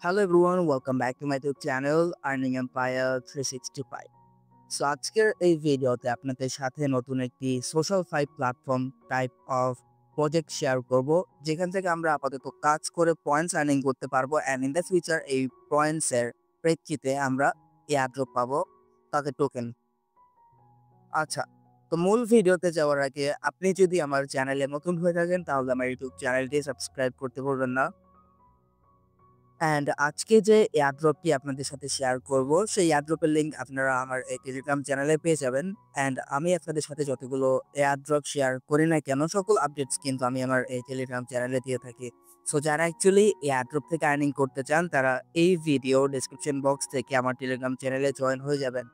Hello everyone, welcome back to my YouTube channel Earning Empire 365. So আজকের এই ভিডিওতে আপনাদের সাথে নতুন একটি social five platform type of project share করব, যেখান থেকে আমরা আপাতত কাজ করে পয়েন্টস আর্নিং করতে পারবো অ্যান্ড ইন দ্য ফিউচার এই পয়েন্টসের প্রেক্ষিতে আমরা এয়ারড্রপ পাবো, তাদের টোকেন। আচ্ছা, তো মূল ভিডিওতে যাওয়ার আগে আপনি যদি আমার চ্যানেলে নতুন হয়ে থাকেন তাহলে আমার ইউটিউব চ্যানেলটি সাবস্ক্রাইব করতে ভুলবেন না। অ্যান্ড আজকে যে এয়ারড্রপটি আপনাদের সাথে শেয়ার করব, সেই এয়ারড্রপের লিঙ্ক আপনারা আমার এই টেলিগ্রাম চ্যানেলে পেয়ে যাবেন। অ্যান্ড আমি আপনাদের সাথে যতগুলো এয়ারড্রপ শেয়ার করি না কেন, সকল আপডেটস কিন্তু আমি আমার এই টেলিগ্রাম চ্যানেলে দিয়ে থাকি। সো যারা অ্যাকচুয়ালি এয়ারড্রপ থেকে আর্নিং করতে চান, তারা এই ভিডিও ডিসক্রিপশন বক্স থেকে আমার টেলিগ্রাম চ্যানেলে জয়েন হয়ে যাবেন।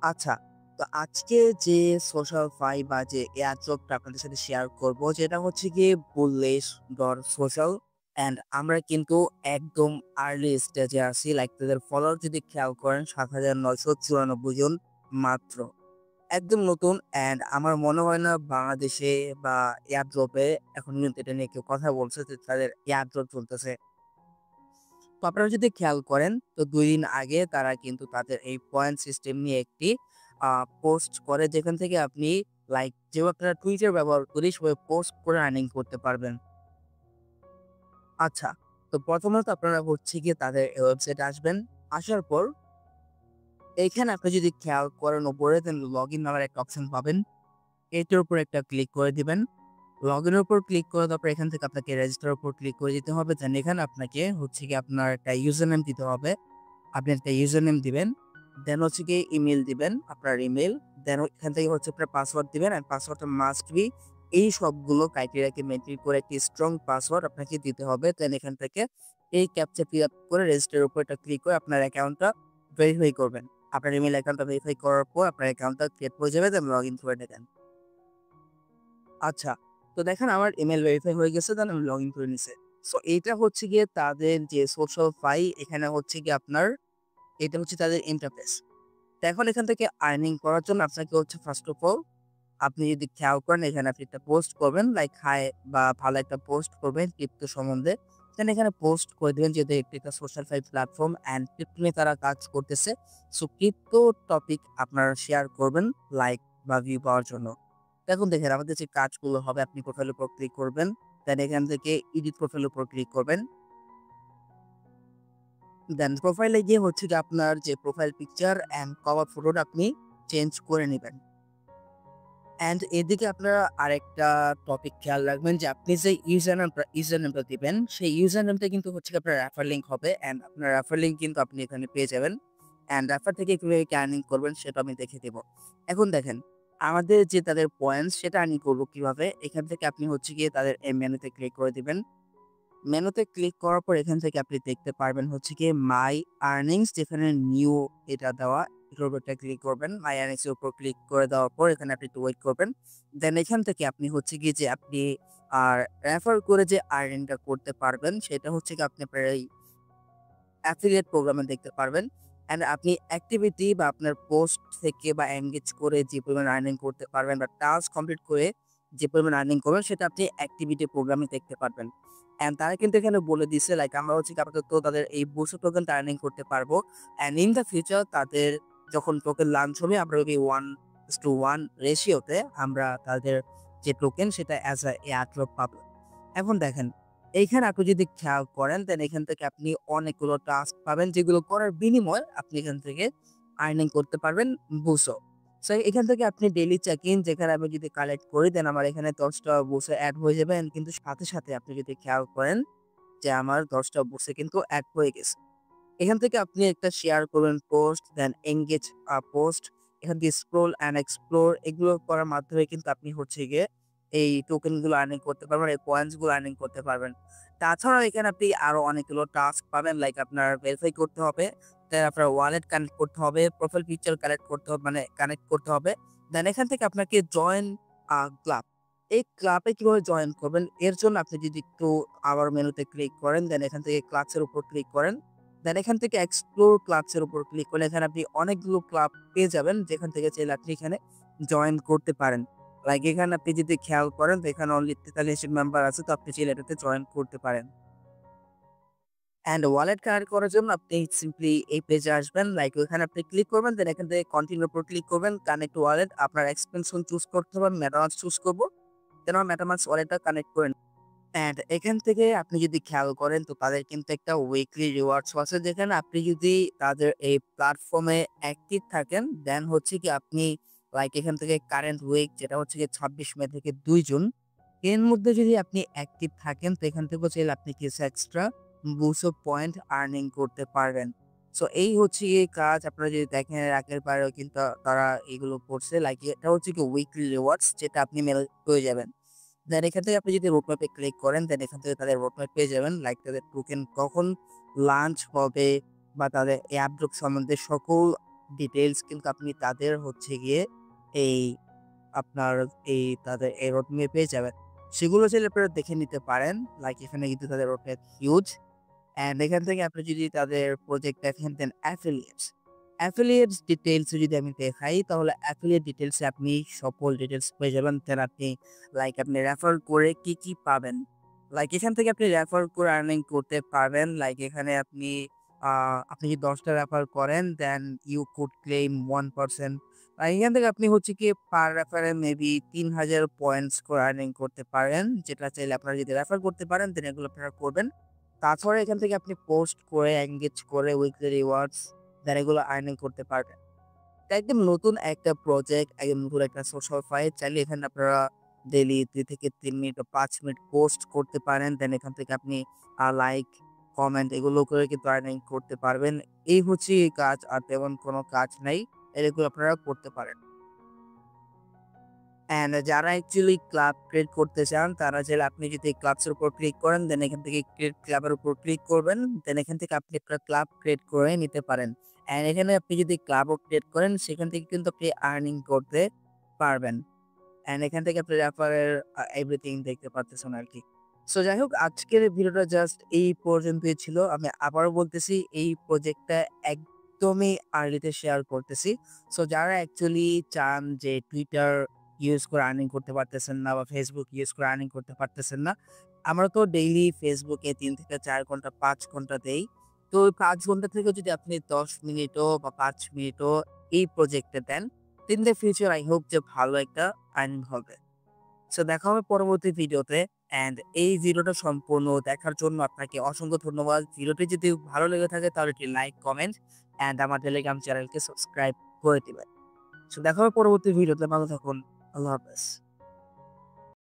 আচ্ছা, তো আজকে যে সোশ্যাল ফাই বা যে এয়ারড্রপটা আপনাদের সাথে শেয়ার করব, যেটা হচ্ছে গিয়ে বুললিশ ডট সোশ্যাল। অ্যান্ড আমরা কিন্তু একদম আর্লি স্টেজে আছি। লাইক তাদের ফলোয়ার যদি খেয়াল করেন ৭,৯৯৪ জন মাত্র, একদম নতুন। অ্যান্ড আমার মনে হয় না বাংলাদেশে বা এয়ারড্রপে এখন কিন্তু এটা নিয়ে কেউ কথা বলছে যে তাদের এয়ারড্রপ চলতেছে। তো আপনারা যদি খেয়াল করেন, তো ২ দিন আগে তারা কিন্তু তাদের এই পয়েন্ট সিস্টেম নিয়ে একটি পোস্ট করে, যেখান থেকে আপনি লাইক যেভাবে আপনারা টুইটার ব্যবহার করি সেভাবে পোস্ট করে আর্নিং করতে পারবেন। আচ্ছা, তো প্রথমত আপনারা হচ্ছে গিয়ে তাদের ওয়েবসাইটে আসবেন। আসার পর এইখানে আপনি যদি খেয়াল করেন উপরে, দেন লগইন নামের একটা অপশন পাবেন। এটার উপর একটা ক্লিক করে দিবেন। লগইনের উপর ক্লিক করে দেওয়ার পর এখান থেকে আপনাকে রেজিস্টার উপর ক্লিক করে দিতে হবে। দেন এখানে আপনাকে হচ্ছে গিয়ে আপনার একটা ইউজার নেম দিতে হবে। আপনি একটা ইউজার নেম দিবেন। দেন হচ্ছে গিয়ে ইমেইল দিবেন, আপনার ইমেইল। দেন এখান থেকে হচ্ছে আপনার পাসওয়ার্ড দিবেন, অ্যান্ড পাসওয়ার্ডটা মাস্ট বি এই সবগুলো ক্রাইটেরিয়াকে মেনটেন করে একটি স্ট্রং পাসওয়ার্ড আপনাকে দিতে হবে। দেন এখান থেকে এই ক্যাপচা ফিল আপ করে রেজিস্টারের উপর একটা ক্লিক করে আপনার অ্যাকাউন্টটা ভেরিফাই করবেন। আপনার ইমেইল অ্যাকাউন্টটা ভেরিফাই করার পর আপনার অ্যাকাউন্টটা ক্রিয়েট হয়ে যাবে, দেন লগ ইন করে নেবেন। আচ্ছা, তো দেখেন আমার ইমেইল ভেরিফাই হয়ে গেছে, দেন আমি লগ ইন করে নিছি। সো এইটা হচ্ছে গিয়ে তাদের যে সোশ্যাল ফাই, এখানে হচ্ছে গিয়ে আপনার এটা হচ্ছে তাদের ইন্টারফেস। তো এখন এখান থেকে আর্নিং করার জন্য আপনাকে হচ্ছে ফার্স্ট অফ অল আপনি যদি খেয়াল করেন, এখানে আপনি একটা পোস্ট করবেন, লাইক হাই বা ভালো একটা পোস্ট করবেন ক্রিপ্টো সম্বন্ধে। দেন এখানে পোস্ট করে দিবেন যেহেতু একটি একটা social five platform and crypto নিয়ে তারা কাজ করতেছে। সো ক্রিপ্টো টপিক আপনারা শেয়ার করবেন লাইক বা ভিউ পাওয়ার জন্য। এখন দেখেন আমাদের যে কাজগুলো হবে, আপনি প্রোফাইলের উপর ক্লিক করবেন। দেন এখান থেকে এডিট প্রোফাইলের উপর ক্লিক করবেন। দেন প্রোফাইলে গিয়ে হচ্ছে যে আপনার যে প্রোফাইল পিকচার অ্যান্ড কভার ফটোটা আপনি চেঞ্জ করে নিবেন। অ্যান্ড এদিকে আপনারা আরেকটা টপিক খেয়াল রাখবেন যে আপনি যে ইউজার নেমটা দিবেন, সেই ইউজার নেমটা কিন্তু হচ্ছে আপনার রেফার লিঙ্ক হবে। অ্যান্ড আপনার রেফার লিঙ্ক কিন্তু আপনি এখানে পেয়ে যাবেন। অ্যান্ড রেফার থেকে কিভাবে আর্নিং করবেন সেটা আমি দেখে দেব। এখন দেখেন আমাদের যে তাদের পয়েন্টস সেটা আর্নিং করবো কিভাবে। এখান থেকে আপনি হচ্ছে গিয়ে তাদের এই মেনুতে ক্লিক করে দিবেন। মেনুতে ক্লিক করার পর এখান থেকে আপনি দেখতে পারবেন হচ্ছে গিয়ে মাই আর্নিংস, যেখানে নিউ এটা দেওয়া, এটার উপর একটা ক্লিক করবেন। মাই আর্নিংস এর উপর ক্লিক করে দেওয়ার পর এখানে আপনি একটু ওয়েট করবেন। দেন এখান থেকে আপনি হচ্ছে গিয়ে যে আপনি আর রেফার করে যে আর্নিংটা করতে পারবেন, সেটা হচ্ছে কি আপনি আপনার এই অ্যাফিলিয়েট প্রোগ্রামে দেখতে পারবেন। অ্যান্ড আপনি অ্যাক্টিভিটি বা আপনার পোস্ট থেকে বা এনগেজ করে যে পরিমাণ আর্নিং করতে পারবেন বা টাস্ক কমপ্লিট করে যে পরিমাণ আর্নিং করবেন, সেটা আপনি অ্যাক্টিভিটি প্রোগ্রামে দেখতে পারবেন। অ্যান্ড তারা কিন্তু এখানে বলে দিচ্ছে লাইক আমরা হচ্ছে কি আপাতত তাদের এই বুস্ট টোকেনটা আর্নিং করতে পারবো। অ্যান্ড ইন দ্য ফিউচার তাদের যখন টোকেন লঞ্চ হবে, আমরা ওই 1:1 রেশিওতে আমরা তাদের যে টোকেন সেটা অ্যাজ আ এয়ারড্রপ পাবো। এখন দেখেন এইখানে আপনি যদি খেয়াল করেন, দেন এখান থেকে আপনি অনেকগুলো টাস্ক পাবেন, যেগুলো করার বিনিময়ে আপনি এখান থেকে আর্নিং করতে পারবেন বুসো। সো এখান থেকে আপনি ডেইলি চেক ইন, যেখানে আমি যদি কালেক্ট করি, দেন আমার এখানে 10টা বুসে অ্যাড হয়ে যাবে। And কিন্তু সাথে সাথে আপনি যদি খেয়াল করেন যে আমার 10টা বুসে কিন্তু অ্যাড হয়ে গেছে। এখান থেকে আপনি একটা শেয়ার করবেন পোস্ট, দেন এনগেজ পোস্ট। এখান থেকে স্ক্রল অ্যান্ড এক্সপ্লোর এগুলো করার মাধ্যমে কিন্তু আপনি হচ্ছে গিয়ে এই টোকেন গুলো আর্নিং করতে পারবেন, এই পয়েন্টস গুলো আর্নিং করতে পারবেন। তাছাড়াও এখানে আপনি আরো অনেকগুলো টাস্ক পাবেন, লাইক আপনার ভেরিফাই করতে হবে, দেন আপনার ওয়ালেট কানেক্ট করতে হবে, প্রোফাইল পিকচার কালেক্ট করতে হবে, মানে কানেক্ট করতে হবে। দেন এখান থেকে আপনাকে জয়েন ক্লাব, এই ক্লাবে কিভাবে জয়েন করবেন এর জন্য আপনি যদি একটু আবার মেনুতে ক্লিক করেন, দেন এখান থেকে ক্লাবসের উপর ক্লিক করেন। দেন এখান থেকে এক্সপ্লোর ক্লাবস এর উপর ক্লিক করলে এখানে আপনি অনেকগুলো ক্লাব পেয়ে যাবেন, যেখান থেকে চাইলে আপনি এখানে জয়েন করতে পারেন। লাইক এখানে আপনি যদি খেয়াল করেন তো এখানে অনলি 43 মেম্বার আছে, তো আপনি চাইলে এটাতে জয়েন করতে পারেন। অ্যান্ড ওয়ালেট কানেক্ট করার জন্য আপনি সিম্পলি এই পেজে আসবেন, লাইক ওইখানে আপনি ক্লিক করবেন, দেন এখান থেকে কন্টিনিউর উপর ক্লিক করবেন, কানেক্ট ওয়ালেট, আপনার এক্সটেনশন চুজ করতে হবে, মেটামাস্ক চুজ করবো, দেন আমার মেটামাস্ক ওয়ালেটটা কানেক্ট করে। অ্যান্ড এখান থেকে আপনি যদি খেয়াল করেন তো তাদের কিন্তু একটা উইকলি রিওয়ার্ডস আছে, যেখানে আপনি যদি তাদের এই প্ল্যাটফর্মে অ্যাক্টিভ থাকেন, দেন হচ্ছে কি আপনি লাইক এখান থেকে কারেন্ট উইক যেটা হচ্ছে কি 26 মে থেকে 2 জুন, এর মধ্যে যদি আপনি অ্যাক্টিভ থাকেন তো এখান থেকে চাইলে আপনি কিছু এক্সট্রা 200 পয়েন্ট আর্নিং করতে পারবেন। সো এই হচ্ছে এই কাজ, আপনারা যদি দেখেন এর আগের বারেও কিন্তু তারা এগুলো করছে, লাইক এটা হচ্ছে কি উইকলি রিওয়ার্ডস যেটা আপনি মেলে পেয়ে যাবেন। দেন এখান থেকে আপনি যদি রোডম্যাপে ক্লিক করেন, দেন এখান থেকে তাদের রোডম্যাপ পেয়ে যাবেন, লাইক তাদের টোকেন কখন লাঞ্চ হবে বা তাদের অ্যাপড্রপ সম্বন্ধে সকল ডিটেলস কিন্তু আপনি তাদের হচ্ছে গিয়ে এই আপনার তাদের এই রোডম্যাপে পেয়ে যাবেন। সেগুলো চাইলে আপনারা দেখে নিতে পারেন, লাইক এখানে কিন্তু তাদের রোডম্যাপ হিউজ। অ্যান্ড এখান থেকে আপনি যদি তাদের প্রজেক্ট দেখেন, দেন অ্যাফিলিয়েটস ডিটেলস যদি আমি দেখাই, তাহলে অ্যাফিলিয়েট ডিটেলসে আপনি সকল ডিটেলস পেয়ে যাবেন। দেন আপনি লাইক আপনি রেফার করে কি পাবেন, লাইক এখান থেকে আপনি রেফার করে আর্নিং করতে পারবেন। লাইক এখানে আপনি যদি 10টা রেফার করেন, দেন ইউ কুড ক্লেম 1%। এখান থেকে আপনি হচ্ছে কি পার রেফারে মেবি 3000 পয়েন্টস করে আর্নিং করতে পারেন, যেটা চাইলে আপনারা যদি রেফার করতে পারেন দেন এগুলো আপনারা করবেন। তাছাড়া এখান থেকে আপনি পোস্ট করে এনগেজ করে উইকলি রিওয়ার্ডস দেন এগুলো আর্নিং করতে পারবেন। এটা একদম নতুন একটা প্রজেক্ট, একদম নতুন একটা সোশ্যাল ফাইট। চাইলে এখানে আপনারা ডেইলি 2 থেকে 3 মিনিট বা 5 মিনিট পোস্ট করতে পারেন, দেন এখান থেকে আপনি লাইক কমেন্ট এগুলো করে কিন্তু আর্নিং করতে পারবেন। এই হচ্ছে এই কাজ, আর তেমন কোনো কাজ নাই, এগুলো আপনারা করতে পারেন। অ্যান্ড যারা অ্যাকচুয়ালি ক্লাব ক্রিয়েট করতে চান তারা চাইলে আপনি যদি ক্লাবসের উপর ক্লিক করেন, দেন এখান থেকে ক্রিয়েট ক্লাবের উপর ক্লিক করবেন, দেন এখান থেকে আপনি আপনার ক্লাব ক্রিয়েট করে নিতে পারেন। অ্যান্ড এখানে আপনি যদি ক্লাবও ক্রিয়েট করেন সেখান থেকে কিন্তু আপনি আর্নিং করতে পারবেন। অ্যান্ড এখান থেকে আপনি রেফারের এভরিথিং দেখতে পারতেছেন আর কি। সো যাই হোক, আজকের ভিডিওটা জাস্ট এই পর্যন্তই ছিল। আমি আবারও বলতেছি এই প্রজেক্টটা একদমই আর্লিতে শেয়ার করতেছি। সো যারা অ্যাকচুয়ালি চান যে টুইটার ইউজ করে আর্নিং করতে পারতেছেন না বা ফেসবুক ইউজ করে আর্নিং করতে পারতেছেন না, আমরা তো ডেইলি ফেসবুকে 3 থেকে 4 ঘন্টা 5 ঘন্টা দেই। তো ওই 5 ঘন্টা থেকে যদি আপনি 10 মিনিটও বা 5 মিনিটও এই প্রজেক্টে দেন, in the future I hope যে ভালো একটা আর্নিং হবে। সো দেখা হবে পরবর্তী ভিডিওতে। অ্যান্ড এই ভিডিওটা সম্পূর্ণ দেখার জন্য আপনাকে অসংখ্য ধন্যবাদ। ভিডিওটি যদি ভালো লেগে থাকে তাহলে একটি লাইক, কমেন্ট অ্যান্ড আমার টেলিগ্রাম চ্যানেলকে সাবস্ক্রাইব করে দিবেন। সো দেখা হবে পরবর্তী ভিডিওতে। ভালো থাকুন। আল্লাহ হাফেজ।